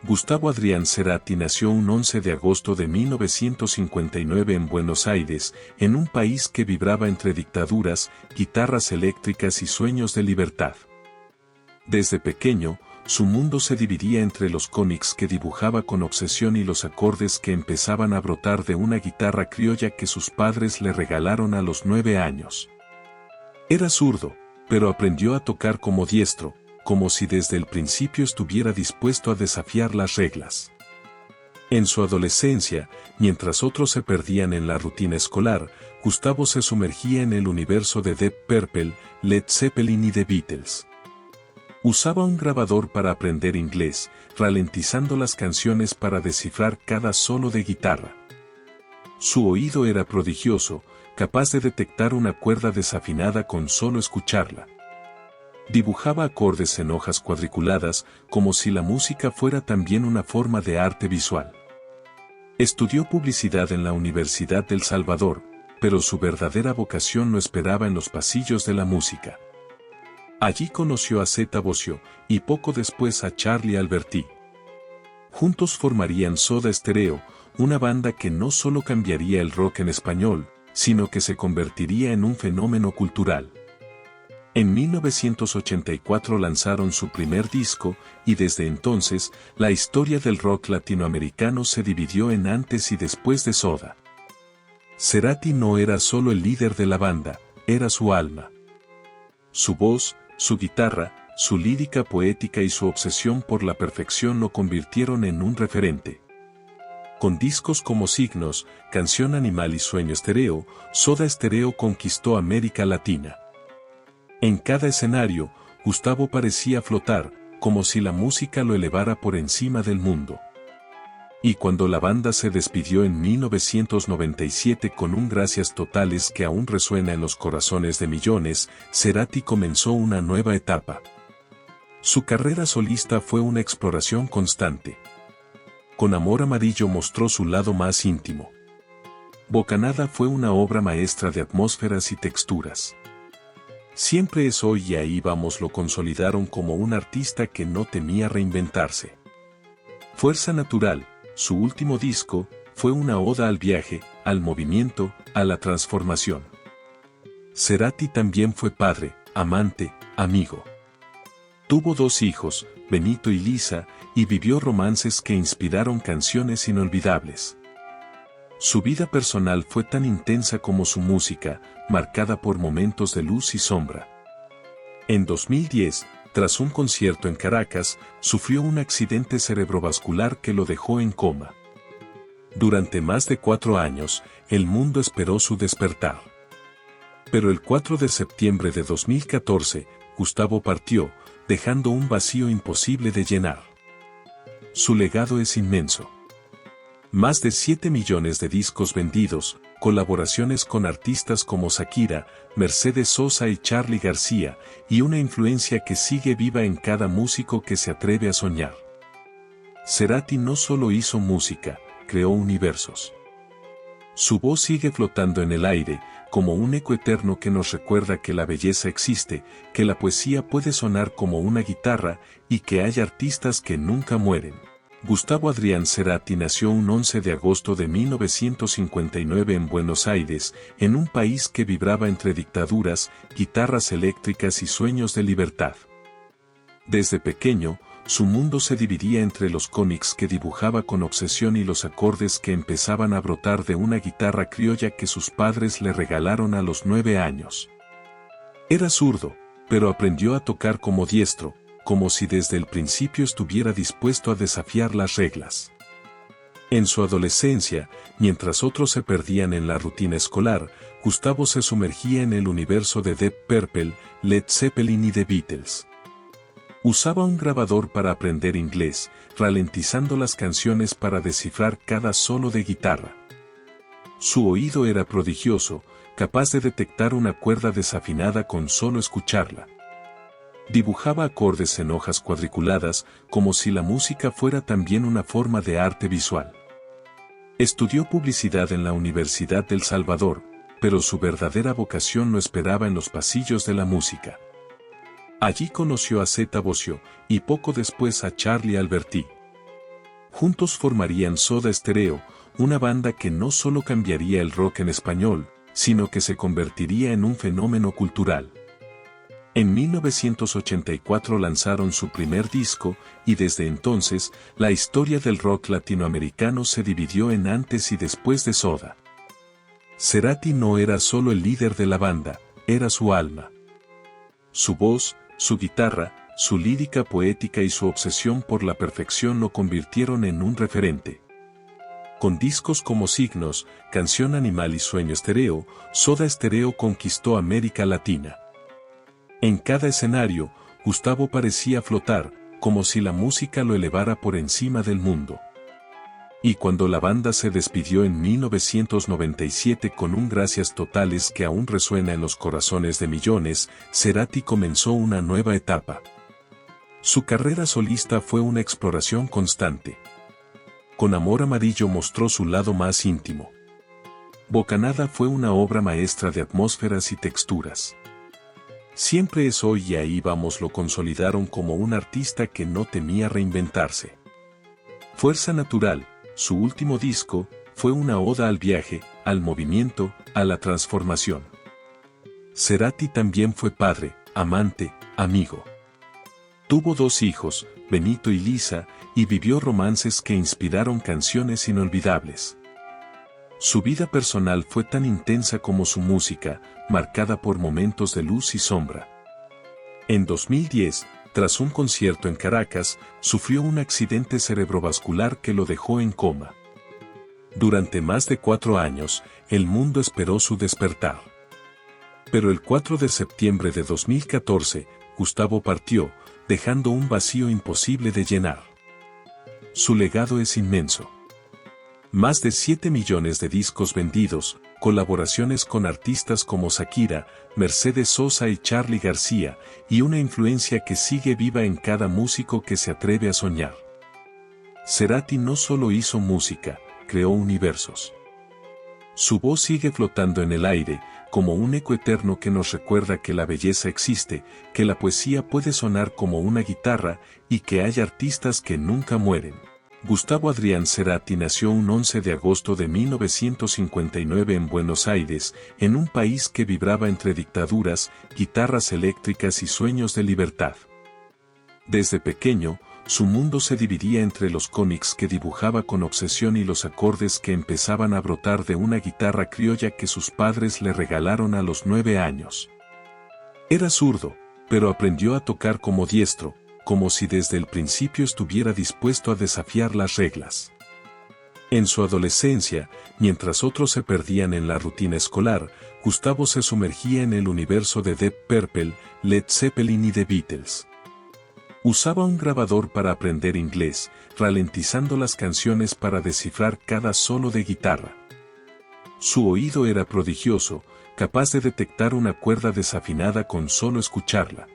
Gustavo Adrián Cerati nació un 11 de agosto de 1959 en Buenos Aires, en un país que vibraba entre dictaduras, guitarras eléctricas y sueños de libertad. Desde pequeño, su mundo se dividía entre los cómics que dibujaba con obsesión y los acordes que empezaban a brotar de una guitarra criolla que sus padres le regalaron a los 9 años. Era zurdo, pero aprendió a tocar como diestro, como si desde el principio estuviera dispuesto a desafiar las reglas. En su adolescencia, mientras otros se perdían en la rutina escolar, Gustavo se sumergía en el universo de Deep Purple, Led Zeppelin y The Beatles. Usaba un grabador para aprender inglés, ralentizando las canciones para descifrar cada solo de guitarra. Su oído era prodigioso, capaz de detectar una cuerda desafinada con solo escucharla. Dibujaba acordes en hojas cuadriculadas, como si la música fuera también una forma de arte visual. Estudió publicidad en la Universidad del Salvador, pero su verdadera vocación lo esperaba en los pasillos de la música. Allí conoció a Zeta Bosio, y poco después a Charly Alberti. Juntos formarían Soda Stereo, una banda que no solo cambiaría el rock en español, sino que se convertiría en un fenómeno cultural. En 1984 lanzaron su primer disco, y desde entonces, la historia del rock latinoamericano se dividió en antes y después de Soda. Cerati no era solo el líder de la banda, era su alma. Su voz, su guitarra, su lírica poética y su obsesión por la perfección lo convirtieron en un referente. Con discos como Signos, Canción Animal y Sueño Stereo, Soda Stereo conquistó América Latina. En cada escenario, Gustavo parecía flotar, como si la música lo elevara por encima del mundo. Y cuando la banda se despidió en 1997 con un gracias totales que aún resuena en los corazones de millones, Cerati comenzó una nueva etapa. Su carrera solista fue una exploración constante. Con Amor Amarillo mostró su lado más íntimo. Bocanada fue una obra maestra de atmósferas y texturas. Siempre es hoy y ahí vamos lo consolidaron como un artista que no temía reinventarse. Fuerza Natural, su último disco, fue una oda al viaje, al movimiento, a la transformación. Cerati también fue padre, amante, amigo. Tuvo 2 hijos, Benito y Lisa, y vivió romances que inspiraron canciones inolvidables. Su vida personal fue tan intensa como su música, marcada por momentos de luz y sombra. En 2010, tras un concierto en Caracas, sufrió un accidente cerebrovascular que lo dejó en coma. Durante más de 4 años, el mundo esperó su despertar. Pero el 4 de septiembre de 2014, Gustavo partió, dejando un vacío imposible de llenar. Su legado es inmenso. Más de 7 millones de discos vendidos, colaboraciones con artistas como Shakira, Mercedes Sosa y Charly García, y una influencia que sigue viva en cada músico que se atreve a soñar. Cerati no solo hizo música, creó universos. Su voz sigue flotando en el aire, como un eco eterno que nos recuerda que la belleza existe, que la poesía puede sonar como una guitarra, y que hay artistas que nunca mueren. Gustavo Adrián Cerati nació un 11 de agosto de 1959 en Buenos Aires, en un país que vibraba entre dictaduras, guitarras eléctricas y sueños de libertad. Desde pequeño, su mundo se dividía entre los cómics que dibujaba con obsesión y los acordes que empezaban a brotar de una guitarra criolla que sus padres le regalaron a los 9 años. Era zurdo, pero aprendió a tocar como diestro, como si desde el principio estuviera dispuesto a desafiar las reglas. En su adolescencia, mientras otros se perdían en la rutina escolar, Gustavo se sumergía en el universo de Deep Purple, Led Zeppelin y The Beatles. Usaba un grabador para aprender inglés, ralentizando las canciones para descifrar cada solo de guitarra. Su oído era prodigioso, capaz de detectar una cuerda desafinada con solo escucharla. Dibujaba acordes en hojas cuadriculadas, como si la música fuera también una forma de arte visual. Estudió publicidad en la Universidad del Salvador, pero su verdadera vocación lo esperaba en los pasillos de la música. Allí conoció a Zeta Bosio, y poco después a Charly Alberti. Juntos formarían Soda Stereo, una banda que no solo cambiaría el rock en español, sino que se convertiría en un fenómeno cultural. En 1984 lanzaron su primer disco, y desde entonces, la historia del rock latinoamericano se dividió en antes y después de Soda. Cerati no era solo el líder de la banda, era su alma. Su voz, su guitarra, su lírica poética y su obsesión por la perfección lo convirtieron en un referente. Con discos como Signos, Canción Animal y Sueño Stereo, Soda Stereo conquistó América Latina. En cada escenario, Gustavo parecía flotar, como si la música lo elevara por encima del mundo. Y cuando la banda se despidió en 1997 con un gracias totales que aún resuena en los corazones de millones, Cerati comenzó una nueva etapa. Su carrera solista fue una exploración constante. Con Amor Amarillo mostró su lado más íntimo. Bocanada fue una obra maestra de atmósferas y texturas. Siempre es hoy y ahí vamos lo consolidaron como un artista que no temía reinventarse. Fuerza Natural, su último disco, fue una oda al viaje, al movimiento, a la transformación. Cerati también fue padre, amante, amigo. Tuvo 2 hijos, Benito y Lisa, y vivió romances que inspiraron canciones inolvidables. Su vida personal fue tan intensa como su música, marcada por momentos de luz y sombra. En 2010, tras un concierto en Caracas, sufrió un accidente cerebrovascular que lo dejó en coma. Durante más de 4 años, el mundo esperó su despertar. Pero el 4 de septiembre de 2014, Gustavo partió, dejando un vacío imposible de llenar. Su legado es inmenso. Más de 7 millones de discos vendidos, colaboraciones con artistas como Shakira, Mercedes Sosa y Charly García, y una influencia que sigue viva en cada músico que se atreve a soñar. Cerati no solo hizo música, creó universos. Su voz sigue flotando en el aire, como un eco eterno que nos recuerda que la belleza existe, que la poesía puede sonar como una guitarra, y que hay artistas que nunca mueren. Gustavo Adrián Cerati nació un 11 de agosto de 1959 en Buenos Aires, en un país que vibraba entre dictaduras, guitarras eléctricas y sueños de libertad. Desde pequeño, su mundo se dividía entre los cómics que dibujaba con obsesión y los acordes que empezaban a brotar de una guitarra criolla que sus padres le regalaron a los 9 años. Era zurdo, pero aprendió a tocar como diestro, como si desde el principio estuviera dispuesto a desafiar las reglas. En su adolescencia, mientras otros se perdían en la rutina escolar, Gustavo se sumergía en el universo de Deep Purple, Led Zeppelin y The Beatles. Usaba un grabador para aprender inglés, ralentizando las canciones para descifrar cada solo de guitarra. Su oído era prodigioso, capaz de detectar una cuerda desafinada con solo escucharla.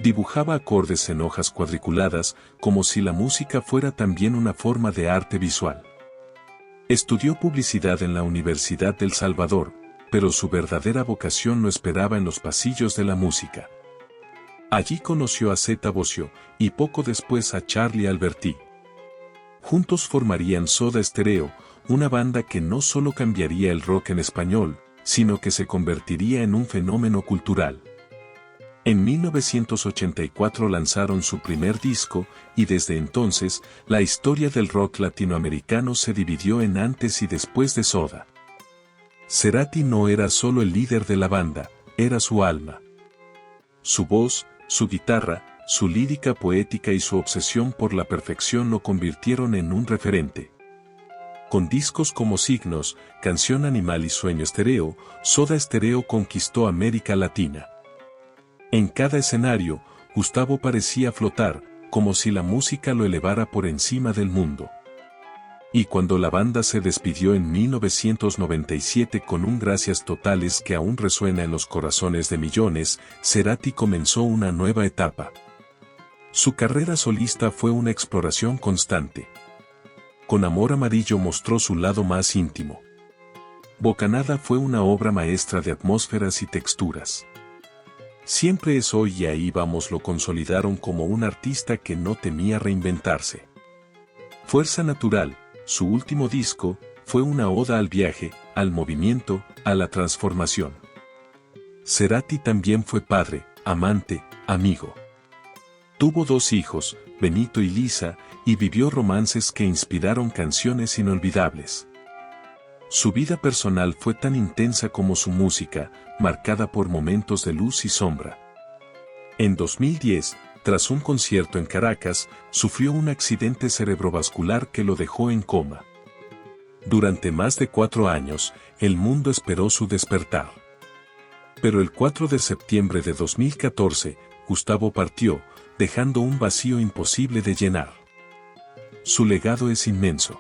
Dibujaba acordes en hojas cuadriculadas, como si la música fuera también una forma de arte visual. Estudió publicidad en la Universidad del Salvador, pero su verdadera vocación lo esperaba en los pasillos de la música. Allí conoció a Zeta Bosio, y poco después a Charly Alberti. Juntos formarían Soda Stereo, una banda que no solo cambiaría el rock en español, sino que se convertiría en un fenómeno cultural. En 1984 lanzaron su primer disco, y desde entonces, la historia del rock latinoamericano se dividió en antes y después de Soda. Cerati no era solo el líder de la banda, era su alma. Su voz, su guitarra, su lírica poética y su obsesión por la perfección lo convirtieron en un referente. Con discos como Signos, Canción Animal y Sueño Stereo, Soda Stereo conquistó América Latina. En cada escenario, Gustavo parecía flotar, como si la música lo elevara por encima del mundo. Y cuando la banda se despidió en 1997 con un gracias totales que aún resuena en los corazones de millones, Cerati comenzó una nueva etapa. Su carrera solista fue una exploración constante. Con Amor Amarillo mostró su lado más íntimo. Bocanada fue una obra maestra de atmósferas y texturas. Siempre es hoy y ahí vamos lo consolidaron como un artista que no temía reinventarse. Fuerza Natural, su último disco, fue una oda al viaje, al movimiento, a la transformación. Cerati también fue padre, amante, amigo. Tuvo 2 hijos, Benito y Lisa, y vivió romances que inspiraron canciones inolvidables. Su vida personal fue tan intensa como su música, marcada por momentos de luz y sombra. En 2010, tras un concierto en Caracas, sufrió un accidente cerebrovascular que lo dejó en coma. Durante más de 4 años, el mundo esperó su despertar. Pero el 4 de septiembre de 2014, Gustavo partió, dejando un vacío imposible de llenar. Su legado es inmenso.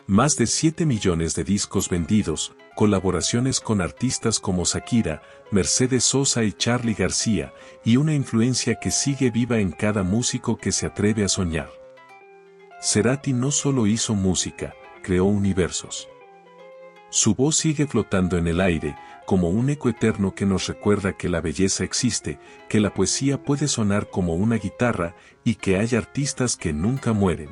Más de 7 millones de discos vendidos, colaboraciones con artistas como Shakira, Mercedes Sosa y Charly García, y una influencia que sigue viva en cada músico que se atreve a soñar. Cerati no solo hizo música, creó universos. Su voz sigue flotando en el aire, como un eco eterno que nos recuerda que la belleza existe, que la poesía puede sonar como una guitarra y que hay artistas que nunca mueren.